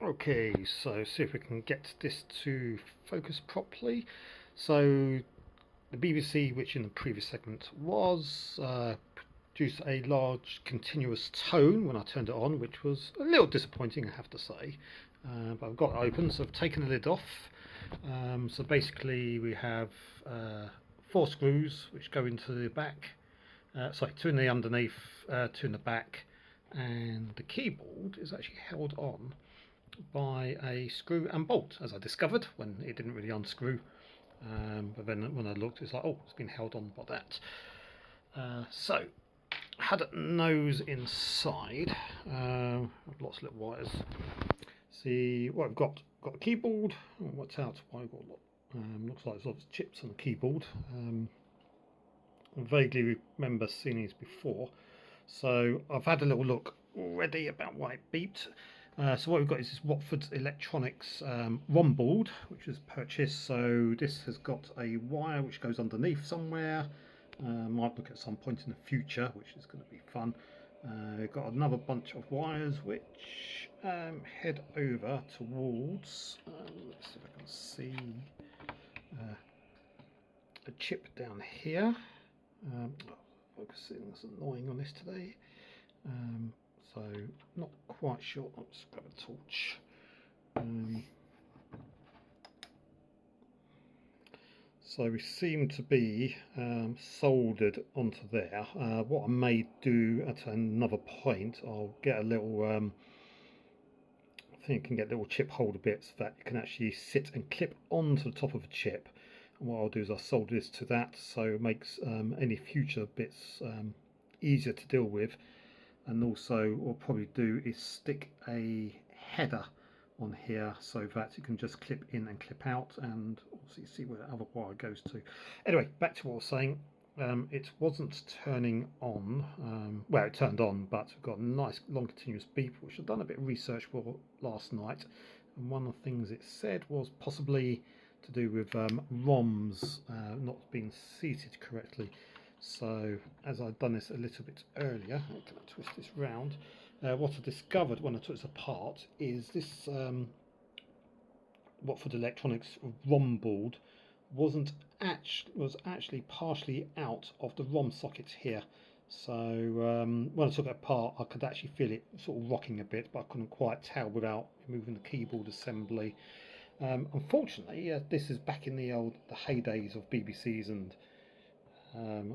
Okay, so see if we can get this to focus properly. So the BBC, which in the previous segment was, produced a large continuous tone when I turned it on, which was a little disappointing, I have to say. But I've got it open, so I've taken the lid off. So basically, we have four screws which go into the back. Sorry, two in the underneath, two in the back, and the keyboard is actually held on by a screw and bolt, as I discovered when it didn't really unscrew. But then when I looked, it's like, oh, it's been held on by that. So, had a nose inside. Lots of little wires. See what I've got. Got a keyboard. What's out? Looks like there's lots of chips on the keyboard. I vaguely remember seeing these before. So I've had a little look already about why it beeped. So what we've got is this Watford Electronics ROM board, which was purchased. So this has got a wire which goes underneath somewhere. Might look at some point in the future, which is going to be fun. We've got another bunch of wires which head over towards. Let's see if I can see a chip down here. Focusing is annoying on this today. So not quite sure. Let's grab a torch. So we seem to be soldered onto there. What I may do at another point, I'll get a little. I think you can get little chip holder bits that you can actually sit and clip onto the top of a chip. And what I'll do is I'll solder this to that, so it makes any future bits easier to deal with. And also what I'll probably do is stick a header on here so that you can just clip in and clip out, and obviously see where the other wire goes to. Anyway, back to what I was saying. It wasn't turning on. Well, it turned on, but we've got a nice long continuous beep, which I've done a bit of research for last night, and one of the things it said was possibly to do with ROMs not being seated correctly. So as I've done this a little bit earlier, I'm going to twist this round. What I discovered when I took this apart is this Watford Electronics ROM board was actually partially out of the ROM socket here. So when I took it apart, I could actually feel it sort of rocking a bit, but I couldn't quite tell without removing the keyboard assembly. Unfortunately, this is back in the heydays of BBCs and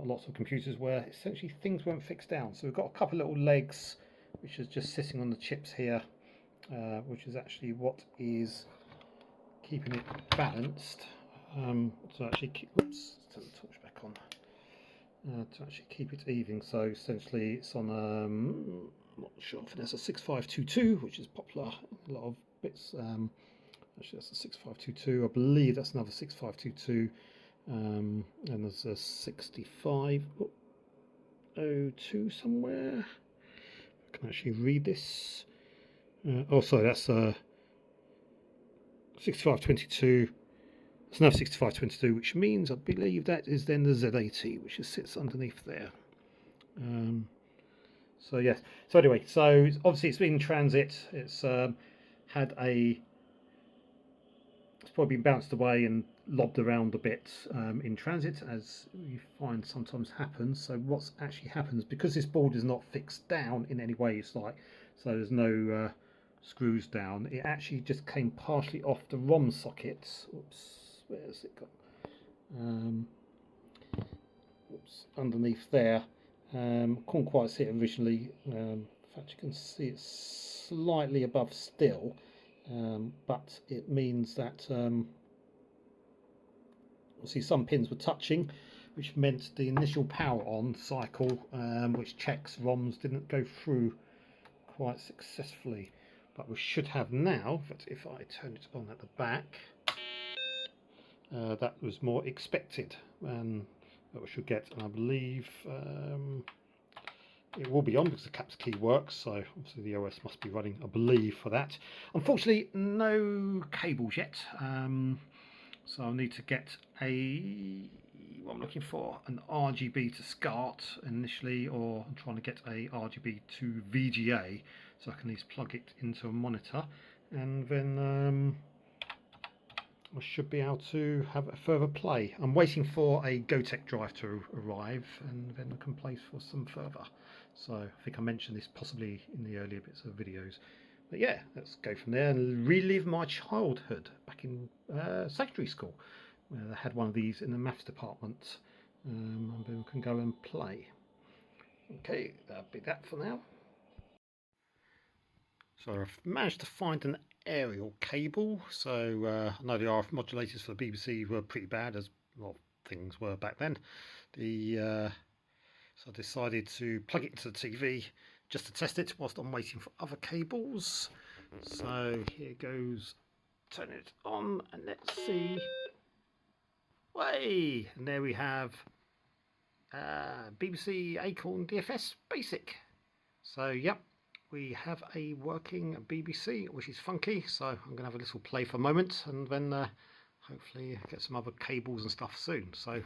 lots of computers where essentially things weren't fixed down. So we've got a couple of little legs which is just sitting on the chips here, which is actually what is keeping it balanced. To actually keep, oops, turn the torch back on. To actually keep it even. So essentially it's on I'm not sure if there's a 6522, which is popular in a lot of bits. Actually that's a 6522. I believe that's another 6522. And there's a 6502 somewhere. I can actually read this. Oh, sorry, that's 6522. It's another 6522, which means I believe that is then the Z80, which just sits underneath there. So yes. So anyway, so obviously it's been in transit. It's had a. It's probably been bounced away and lobbed around a bit in transit, as you find sometimes happens. So what's actually happens, because this board is not fixed down in any way, it's like, so there's no screws down, it actually just came partially off the ROM sockets. Oops, where's it gone? Oops, underneath there. Couldn't quite see it originally. In fact, you can see it's slightly above still. But it means that see some pins were touching, which meant the initial power on cycle, which checks ROMs, didn't go through quite successfully. But we should have now, but if I turn it on at the back, that was more expected, and that we should get, and I believe it will be on because the caps key works, so obviously the OS must be running, I believe, for that. Unfortunately, no cables yet, so I'll need to get what I'm looking for, an RGB to SCART initially, or I'm trying to get a RGB to VGA. so I can at least plug it into a monitor, and then I should be able to have a further play. I'm waiting for a Gotek drive to arrive, and then I can play for some further. So I think I mentioned this possibly in the earlier bits of videos. But yeah, let's go from there and relive my childhood back in secondary school, where I had one of these in the maths department, and then we can go and play. Okay, that'll be that for now. So I've managed to find an aerial cable. So I know the RF modulators for the BBC were pretty bad, as a lot of things were back then. So I decided to plug it into the TV just to test it whilst I'm waiting for other cables. So here goes, turn it on and let's see. Way! And there we have BBC Acorn DFS Basic. So yep, we have a working BBC, which is funky. So I'm going to have a little play for a moment, and then hopefully get some other cables and stuff soon. So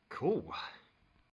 cool.